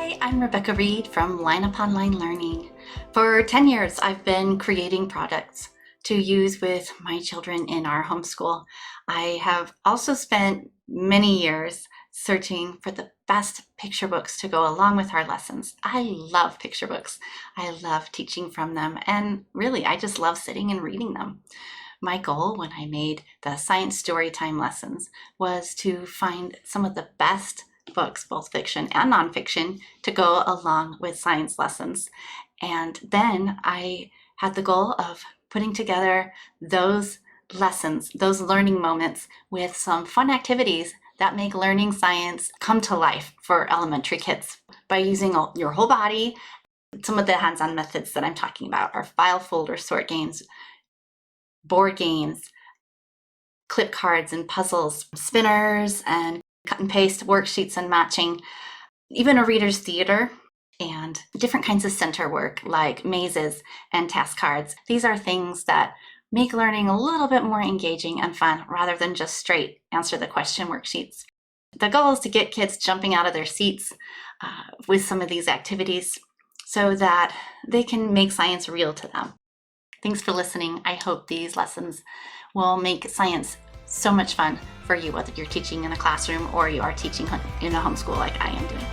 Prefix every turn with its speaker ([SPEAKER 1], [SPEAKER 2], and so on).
[SPEAKER 1] Hi, I'm Rebecca Reed from Line Upon Line Learning. For 10 years, I've been creating products to use with my children in our homeschool. I have also spent many years searching for the best picture books to go along with our lessons. I love picture books. I love teaching from them, and really, I just love sitting and reading them. My goal when I made the science storytime lessons was to find some of the best books, both fiction and nonfiction, to go along with science lessons. And then I had the goal of putting together those lessons, those learning moments with some fun activities that make learning science come to life for elementary kids by using your whole body. Some of the hands-on methods that I'm talking about are file, folder, sort games, board games, clip cards and puzzles, spinners and cut and paste worksheets and matching, even a reader's theater, and different kinds of center work like mazes and task cards. These are things that make learning a little bit more engaging and fun rather than just straight answer the question worksheets. The goal is to get kids jumping out of their seats with some of these activities so that they can make science real to them. Thanks for listening. I hope these lessons will make science so much fun for you, whether you're teaching in a classroom or you are teaching in a homeschool like I am doing.